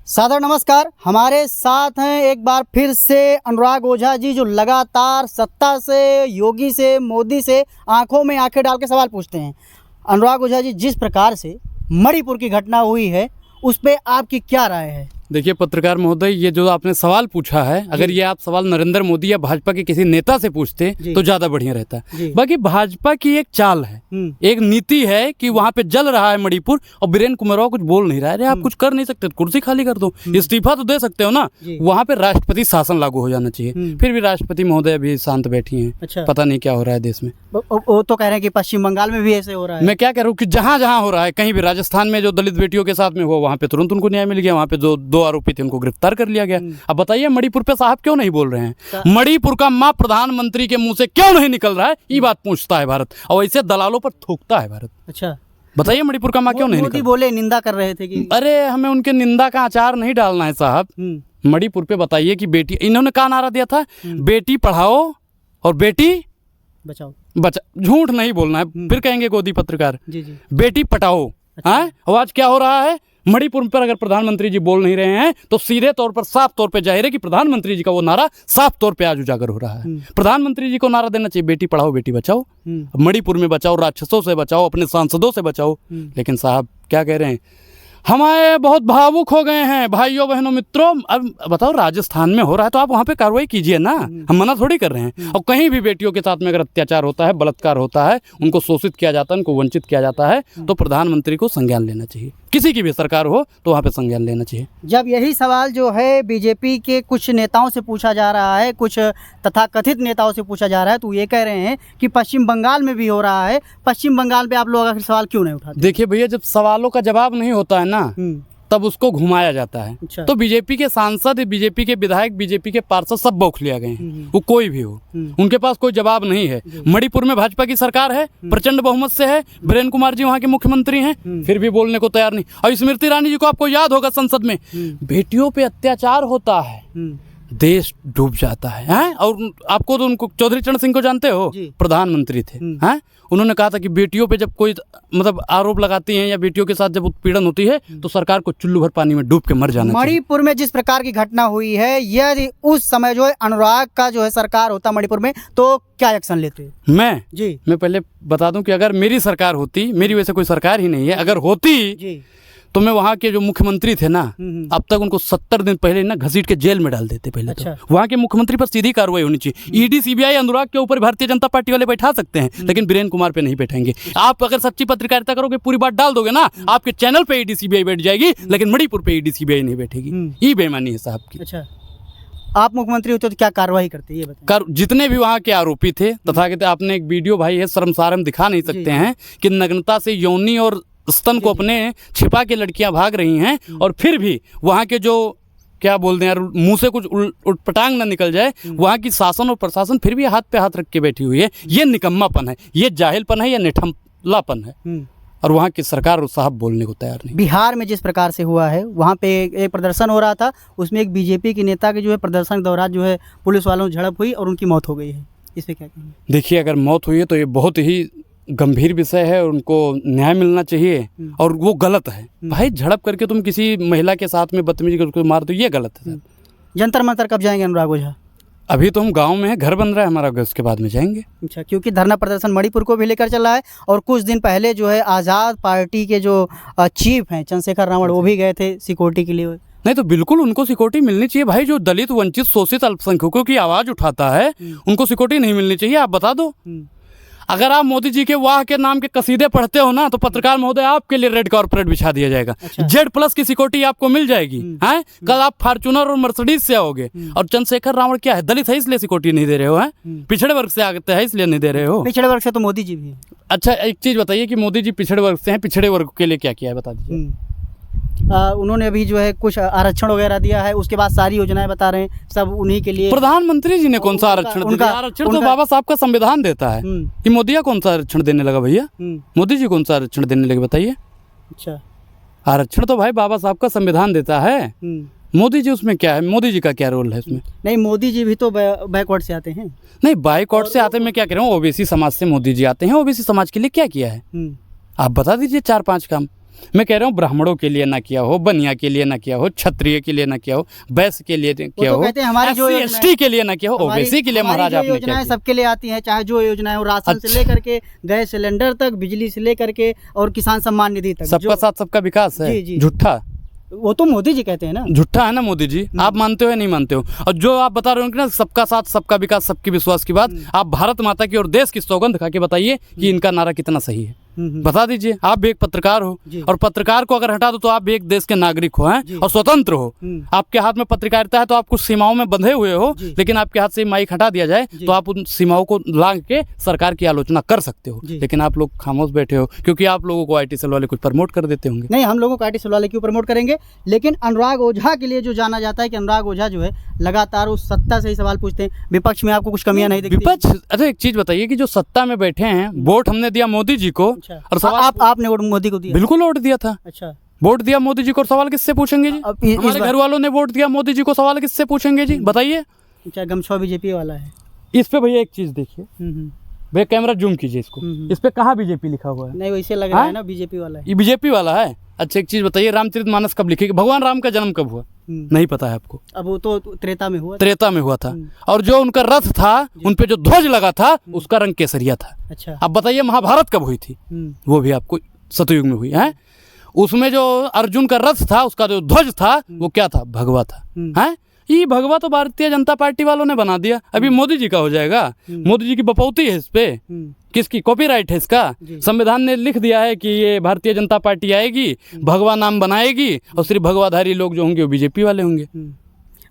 सादर नमस्कार। हमारे साथ हैं एक बार फिर से अनुराग ओझा जी, जो लगातार सत्ता से, योगी से, मोदी से आंखों में आंखें डाल के सवाल पूछते हैं। अनुराग ओझा जी, जिस प्रकार से मणिपुर की घटना हुई है उस पे आपकी क्या राय है? देखिए पत्रकार महोदय, ये जो आपने सवाल पूछा है, अगर ये आप सवाल नरेंद्र मोदी या भाजपा के किसी नेता से पूछते तो ज्यादा बढ़िया रहता। बाकी भाजपा की एक चाल है, एक नीति है कि वहां पे जल रहा है मणिपुर और बीरेन कुमार कुछ बोल नहीं रहा है। अरे आप कुछ कर नहीं सकते, कुर्सी खाली कर दो, इस्तीफा तो दे सकते हो ना। वहां पे राष्ट्रपति शासन लागू हो जाना चाहिए। फिर भी राष्ट्रपति महोदय अभी शांत बैठी है। अच्छा। पता नहीं क्या हो रहा है देश में। वो तो कह रहे हैं कि पश्चिम बंगाल में भी ऐसे हो रहा है। मैं क्या कह रहा हूँ कि जहाँ जहाँ हो रहा है, कहीं भी राजस्थान में जो दलित बेटियों के साथ में हुआ, वहाँ पे तुरंत उनको न्याय मिल गया। वहाँ पे जो 2 आरोपी थे उनको गिरफ्तार कर लिया गया। अब बताइए मणिपुर पे साहब क्यों नहीं बोल रहे हैं? मणिपुर का मां प्रधानमंत्री के मुंह से क्यों नहीं निकल रहा है? ये बात पूछता है भारत, और ऐसे दलालों पर थूकता है भारत। अच्छा, बताइए मणिपुर का मां क्यों नहीं निकल? बोले निंदा कर रहे थे कि अरे हमें उनके निंदा का अचार नहीं डालना है साहब। मणिपुर पे बताइए कि बेटी, इन्होंने क्या नारा दिया था? बेटी पढ़ाओ और बेटी बचाओ। झूठ नहीं बोलना है, फिर कहेंगे गोदी पत्रकार। जी जी। बेटी पटाओ। हाँ, आज क्या हो रहा है मणिपुर पर? अगर प्रधानमंत्री जी बोल नहीं रहे हैं तो सीधे तौर पर, साफ तौर पे जाहिर है कि प्रधानमंत्री जी का वो नारा साफ तौर पे आज उजागर हो रहा है। प्रधानमंत्री जी को नारा देना चाहिए, बेटी पढ़ाओ बेटी बचाओ। मणिपुर में बचाओ, राक्षसों से बचाओ, अपने सांसदों से बचाओ। लेकिन साहब क्या कह रहे हैं? हमारे बहुत भावुक हो गए हैं भाइयों बहनों मित्रों। अब बताओ, राजस्थान में हो रहा है तो आप वहाँ पे कार्रवाई कीजिए ना, हम मना थोड़ी कर रहे हैं। और कहीं भी बेटियों के साथ में अगर अत्याचार होता है, बलात्कार होता है, उनको शोषित किया जाता है, उनको वंचित किया जाता है, तो प्रधानमंत्री को संज्ञान लेना चाहिए। किसी की भी सरकार हो तो वहाँ पे संज्ञान लेना चाहिए। जब यही सवाल जो है बीजेपी के कुछ नेताओं से पूछा जा रहा है, कुछ तथाकथित नेताओं से पूछा जा रहा है, तो ये कह रहे हैं कि पश्चिम बंगाल में भी हो रहा है। पश्चिम बंगाल पे आप लोग आखिर सवाल क्यों नहीं उठाते? देखिए भैया, जब सवालों का जवाब नहीं होता है ना, तब उसको घुमाया जाता है। अच्छा। तो बीजेपी के सांसद, बीजेपी के विधायक, बीजेपी के पार्षद सब बौख लिया गए हैं। वो कोई भी हो, उनके पास कोई जवाब नहीं है। मणिपुर में भाजपा की सरकार है, प्रचंड बहुमत से है, बीरेन कुमार जी वहाँ के मुख्यमंत्री हैं, फिर भी बोलने को तैयार नहीं। और स्मृति ईरानी जी को आपको याद होगा, संसद में बेटियों पे अत्याचार होता है, देश डूब जाता है। और आपको तो उनको, चौधरी चरण सिंह को जानते हो, प्रधानमंत्री थे। हैं, उन्होंने कहा था कि बेटियों पे जब कोई मतलब आरोप लगाती हैं या बेटियों के साथ जब उत्पीड़न होती है तो सरकार को चुल्लू भर पानी में डूब के मर जाना चाहिए। मणिपुर में जिस प्रकार की घटना हुई है, यदि उस समय जो है अनुराग का जो है सरकार होता मणिपुर में, तो क्या एक्शन लेते? मैं पहले बता दूं कि अगर मेरी सरकार होती, मेरी वैसे कोई सरकार ही नहीं है, अगर होती तो मैं वहाँ के जो मुख्यमंत्री थे ना, अब तक उनको 70 दिन पहले ना घसीट के जेल में डाल देते पहले। अच्छा। तो वहाँ के मुख्यमंत्री पर सीधी कार्रवाई होनी चाहिए। ईडी, सीबीआई अनुराग के ऊपर भारतीय जनता पार्टी वाले बैठा सकते हैं, लेकिन बीरेन कुमार पे नहीं बैठेंगे। आप अगर सच्ची पत्रकारिता करोगे, पूरी बात डाल दोगे ना, आपके चैनल पे ईडी सीबीआई बैठ जाएगी, लेकिन मणिपुर पे ईडी सीबीआई नहीं बैठेगी। ये बेईमानी है साहब की। अच्छा, आप मुख्यमंत्री होते तो क्या कार्रवाई करते, ये बताएं। जितने भी वहाँ के आरोपी थे तथाकथित, आपने एक वीडियो भाई है, शर्मसार हम दिखा नहीं सकते हैं कि नग्नता से योनि और स्तन को अपने छिपा के लड़कियां भाग रही हैं, और फिर भी वहाँ के जो क्या बोलते हैं यार, मुंह से कुछ उटपटांग ना निकल जाए, वहाँ की शासन और प्रशासन फिर भी हाथ पे हाथ रख के बैठी हुई है। ये निकम्मापन है, ये जाहिलपन है, ये निठम्लापन है, और वहाँ की सरकार साहब बोलने को तैयार नहीं। बिहार में जिस प्रकार से हुआ है, वहाँ पे एक प्रदर्शन हो रहा था, उसमें एक बीजेपी के नेता के जो है प्रदर्शन के दौरान जो है पुलिस वालों से झड़प हुई और उनकी मौत हो गई है। इस पर क्या कहेंगे? देखिए, अगर मौत हुई है तो ये बहुत ही गंभीर विषय है और उनको न्याय मिलना चाहिए, और वो गलत है भाई। झड़प करके तुम किसी महिला के साथ में बदतमीजी करके मार दो, ये गलत है। जंतर मंतर कब जाएंगे अनुराग ओझा? अभी तो हम गांव में हैं, घर बन रहा है हमारा, उसके बाद में जाएंगे। अच्छा, क्योंकि धरना प्रदर्शन मणिपुर को भी लेकर चला है, और कुछ दिन पहले जो है आज़ाद पार्टी के जो चीफ हैं चंद्रशेखर रावण, वो भी गए थे सिक्योरिटी के लिए। नहीं तो बिल्कुल उनको सिक्योरिटी मिलनी चाहिए भाई। जो दलित, वंचित, शोषित अल्पसंख्यकों की आवाज़ उठाता है, उनको सिक्योरिटी नहीं मिलनी चाहिए? आप बता दो। अगर आप मोदी जी के वाह के नाम के कसीदे पढ़ते हो ना, तो पत्रकार महोदय आपके लिए रेड कारपेट बिछा दिया जाएगा। अच्छा। Z+ की सिक्योरिटी आपको मिल जाएगी। हैं, कल आप फॉर्च्यूनर और मर्सिडीज से आओगे। और चंद्रशेखर रावण क्या है, दलित है इसलिए सिक्योरिटी नहीं दे रहे हो? हैं, पिछड़े वर्ग से आते हैं इसलिए नहीं दे रहे हो? पिछड़े वर्ग से तो मोदी जी भी। अच्छा, एक चीज बताइए कि मोदी जी पिछड़े वर्ग से हैं, पिछड़े वर्ग के लिए क्या किया है बता दीजिए। उन्होंने अभी जो है कुछ आरक्षण वगैरह दिया है, उसके बाद सारी योजनाएं बता रहे हैं सब उन्हीं के लिए। प्रधानमंत्री जी ने कौन सा आरक्षण दिया? आरक्षण तो बाबा साहब का संविधान देता है। कि मोदी कौन सा आरक्षण देने लगा भैया? मोदी जी कौन सा आरक्षण देने लगे बताइए? अच्छा, आरक्षण तो भाई बाबा साहब का संविधान देता है। मोदी जी उसमें क्या है? मोदी जी का क्या रोल है इसमें? नहीं, मोदी जी भी तो बैकवर्ड से आते हैं। नहीं, बैकवर्ड से आते, मैं क्या कह रहा हूँ, ओबीसी समाज से मोदी जी आते हैं। ओबीसी समाज के लिए क्या किया है आप बता दीजिए 4-5 काम। मैं कह रहा हूँ ब्राह्मणों के लिए ना किया हो, बनिया के लिए ना किया हो, क्षत्रिय के लिए ना किया हो, वैश्य के लिए किया हो, कहते हैं हमारी जो SC ST के लिए ना किया हो, ओबीसी के लिए महाराज आपने क्या योजनाएं किया? सबके लिए आती हैं, चाहे जो योजनाएं हो, राशन से लेकर के गैस सिलेंडर तक, बिजली से लेकर के और किसान सम्मान निधि तक। सबका साथ सबका विकास जी, है, जी। झूठा वो तो मोदी जी कहते हैं ना। झूठा है ना मोदी जी, आप मानते हो या नहीं मानते हो? और जो आप बता रहे हो कि ना सबका साथ सबका विकास सबकी विश्वास की बात, आप भारत माता की और देश की सौगंध खा के बताइए कि इनका नारा कितना सही है। बता दीजिए, आप भी एक पत्रकार हो जी। और पत्रकार को अगर हटा दो तो आप भी एक देश के नागरिक हो हैं और स्वतंत्र हो। आपके हाथ में पत्रकारिता है तो आप कुछ सीमाओं में बंधे हुए हो, लेकिन आपके हाथ से माइक हटा दिया जाए तो आप उन सीमाओं को लांघ के सरकार की आलोचना कर सकते हो। लेकिन आप लोग खामोश बैठे हो क्योंकि आप लोगों को IT सेल वाले कुछ प्रमोट कर देते होंगे। नहीं, हम लोगों को IT सेल वाले क्यों प्रमोट करेंगे, लेकिन अनुराग ओझा के लिए जो जाना जाता है कि अनुराग ओझा जो है लगातार उस सत्ता से ही सवाल पूछते हैं। विपक्ष में आपको कुछ कमियां नहीं दिखती? विपक्ष, अच्छा एक चीज बताइए कि जो सत्ता में बैठे हैं, वोट हमने दिया मोदी जी को और सवाल आपने वोट मोदी को दिया? बिल्कुल वोट दिया था। अच्छा, वोट दिया मोदी जी को और सवाल किससे पूछेंगे जी? अब इस हमारे बार- घर वालों ने वोट दिया मोदी जी को, सवाल किससे पूछेंगे जी? बताइए। क्या गमछा बीजेपी वाला है? इस पे भैया एक चीज देखिए, भैया कैमरा जूम कीजिए इसको, इस पे कहाँ बीजेपी लिखा हुआ है? नहीं, वैसे लग रहा है ना बीजेपी वाला है। ये बीजेपी वाला है। अच्छा एक चीज बताइए, रामचरितमानस कब लिखी? भगवान राम का जन्म कब हुआ? नहीं पता है आपको? अब वो तो त्रेता में हुआ। त्रेता में हुआ था। और जो उनका रथ था, उन पे जो ध्वज लगा था, उसका रंग केसरिया था। अच्छा, अब बताइए महाभारत कब हुई थी? वो भी आपको सतयुग में हुई है। उसमें जो अर्जुन का रथ था, उसका जो ध्वज था वो क्या था? भगवा था। हैं? ये भगवा तो भारतीय जनता पार्टी वालों ने बना दिया, अभी मोदी जी का हो जाएगा। मोदी जी की बपौती है इस पे, किसकी कॉपीराइट है इसका? संविधान ने लिख दिया है कि ये भारतीय जनता पार्टी आएगी, भगवा नाम बनाएगी और सिर्फ भगवाधारी लोग जो होंगे वो बीजेपी वाले होंगे।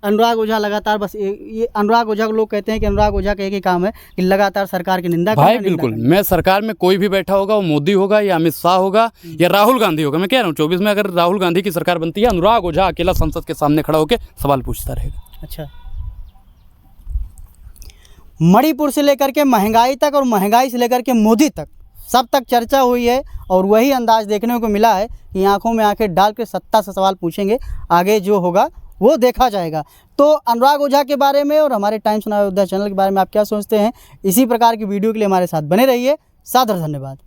अनुराग ओझा लगातार बस ये अनुराग ओझा को लोग कहते हैं कि अनुराग ओझा का एक ही काम है कि लगातार सरकार की निंदा भाई करना, बिल्कुल, निंदा मैं सरकार में कोई भी बैठा होगा, वो मोदी होगा या अमित शाह होगा या राहुल गांधी होगा। मैं कह रहा हूँ 24 में अगर राहुल गांधी की सरकार बनती है, अनुराग ओझा अकेला संसद के सामने खड़ा होकर सवाल पूछता रहेगा। अच्छा, मणिपुर से लेकर के महंगाई तक और महंगाई से लेकर के मोदी तक सब तक चर्चा हुई है और वही अंदाज देखने को मिला है कि आंखों में आंखें डाल के सत्ता से सवाल पूछेंगे। आगे जो होगा वो देखा जाएगा। तो अनुराग ओझा के बारे में और हमारे टाइम्स ऑफ अयोध्या चैनल के बारे में आप क्या सोचते हैं? इसी प्रकार की वीडियो के लिए हमारे साथ बने रहिए। सादर धन्यवाद।